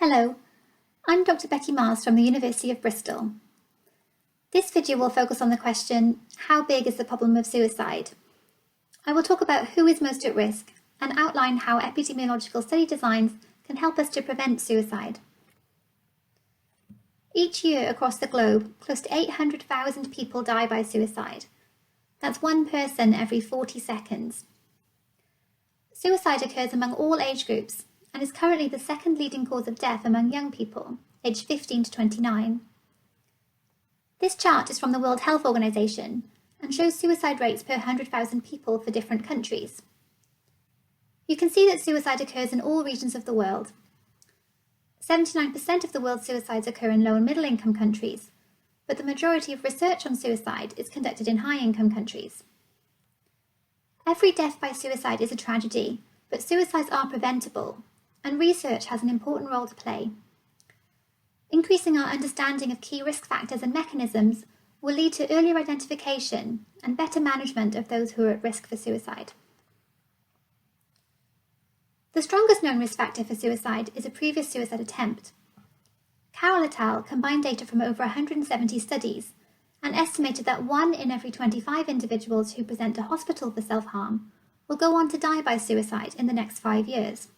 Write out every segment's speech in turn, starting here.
Hello, I'm Dr. Becky from the University of Bristol. This video will focus on the question, how big is the problem of suicide? I will talk about who is most at risk and outline how epidemiological study designs can help us to prevent suicide. Each year across the globe, close to 800,000 people die by suicide. That's one person every 40 seconds. Suicide occurs among all age groups and is currently the second leading cause of death among young people, aged 15 to 29. This chart is from the World Health Organization and shows suicide rates per 100,000 people for different countries. You can see that suicide occurs in all regions of the world. 79% of the world's suicides occur in low and middle income countries, but the majority of research on suicide is conducted in high income countries. Every death by suicide is a tragedy, but suicides are preventable, and research has an important role to play. Increasing our understanding of key risk factors and mechanisms will lead to earlier identification and better management of those who are at risk for suicide. The strongest known risk factor for suicide is a previous suicide attempt. Carroll et al. Combined data from over 170 studies and estimated that 1 in every 25 individuals who present to hospital for self-harm will go on to die by suicide in the next 5 years.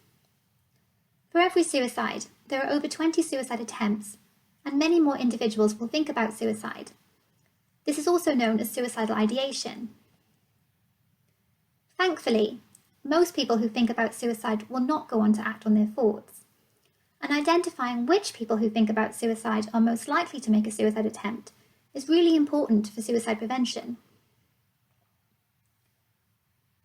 For every suicide, there are over 20 suicide attempts, and many more individuals will think about suicide. This is also known as suicidal ideation. Thankfully, most people who think about suicide will not go on to act on their thoughts, and identifying which people who think about suicide are most likely to make a suicide attempt is really important for suicide prevention.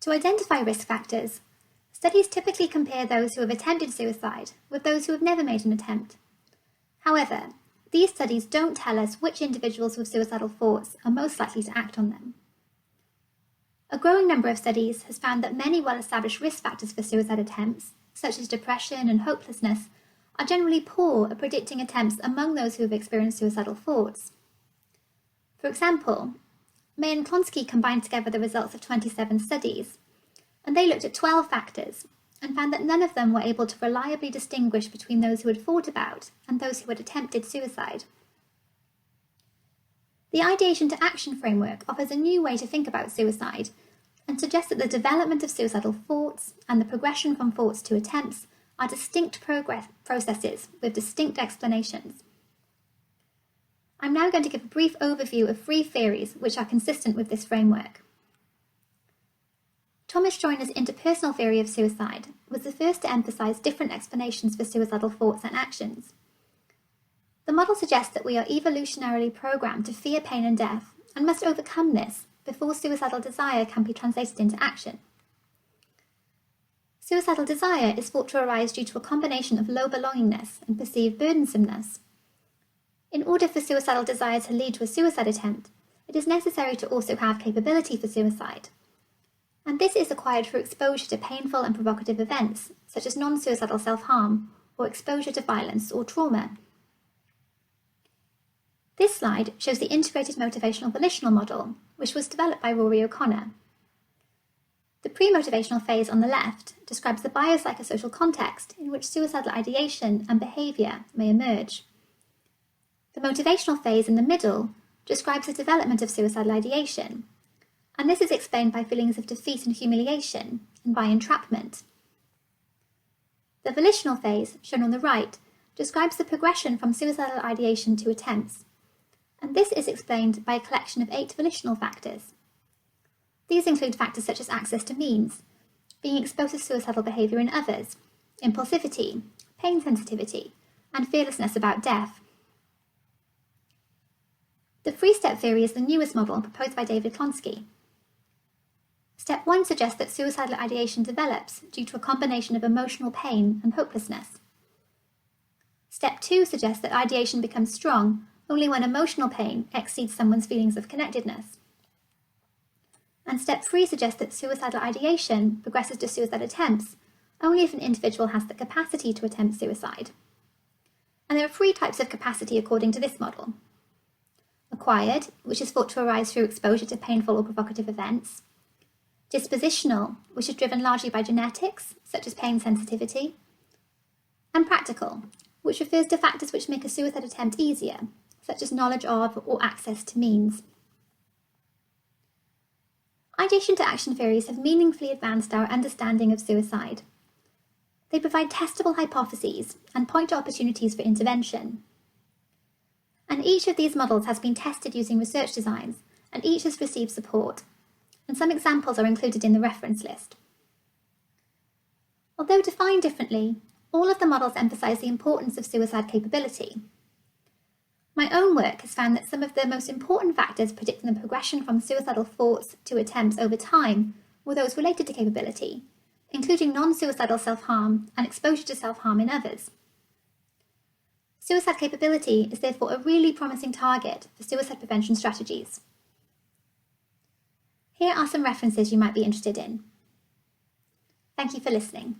To identify risk factors, studies typically compare those who have attempted suicide with those who have never made an attempt. However, these studies don't tell us which individuals with suicidal thoughts are most likely to act on them. A growing number of studies has found that many well-established risk factors for suicide attempts, such as depression and hopelessness, are generally poor at predicting attempts among those who have experienced suicidal thoughts. For example, May and Klonsky combined together the results of 27 studies, and they looked at 12 factors and found that none of them were able to reliably distinguish between those who had thought about and those who had attempted suicide. The Ideation to Action framework offers a new way to think about suicide and suggests that the development of suicidal thoughts and the progression from thoughts to attempts are distinct processes with distinct explanations. I'm now going to give a brief overview of 3 theories which are consistent with this framework. Thomas Joiner's Interpersonal Theory of Suicide was the first to emphasize different explanations for suicidal thoughts and actions. The model suggests that we are evolutionarily programmed to fear pain and death and must overcome this before suicidal desire can be translated into action. Suicidal desire is thought to arise due to a combination of low belongingness and perceived burdensomeness. In order for suicidal desire to lead to a suicide attempt, it is necessary to also have capability for suicide. And this is acquired through exposure to painful and provocative events, such as non-suicidal self-harm or exposure to violence or trauma. This slide shows the Integrated Motivational Volitional model, which was developed by Rory O'Connor. The pre-motivational phase on the left describes the biopsychosocial context in which suicidal ideation and behaviour may emerge. The motivational phase in the middle describes the development of suicidal ideation, and this is explained by feelings of defeat and humiliation, and by entrapment. The volitional phase, shown on the right, describes the progression from suicidal ideation to attempts, and this is explained by a collection of 8 volitional factors. These include factors such as access to means, being exposed to suicidal behaviour in others, impulsivity, pain sensitivity, and fearlessness about death. The 3-step theory is the newest model proposed by David Klonsky. Step 1 suggests that suicidal ideation develops due to a combination of emotional pain and hopelessness. Step 2 suggests that ideation becomes strong only when emotional pain exceeds someone's feelings of connectedness. And Step 3 suggests that suicidal ideation progresses to suicide attempts only if an individual has the capacity to attempt suicide. And there are 3 types of capacity according to this model. Acquired, which is thought to arise through exposure to painful or provocative events. Dispositional, which is driven largely by genetics, such as pain sensitivity. And practical, which refers to factors which make a suicide attempt easier, such as knowledge of or access to means. Ideation to action theories have meaningfully advanced our understanding of suicide. They provide testable hypotheses and point to opportunities for intervention. And each of these models has been tested using research designs, and each has received support, and some examples are included in the reference list. Although defined differently, all of the models emphasize the importance of suicide capability. My own work has found that some of the most important factors predicting the progression from suicidal thoughts to attempts over time were those related to capability, including non-suicidal self-harm and exposure to self-harm in others. Suicide capability is therefore a really promising target for suicide prevention strategies. Here are some references you might be interested in. Thank you for listening.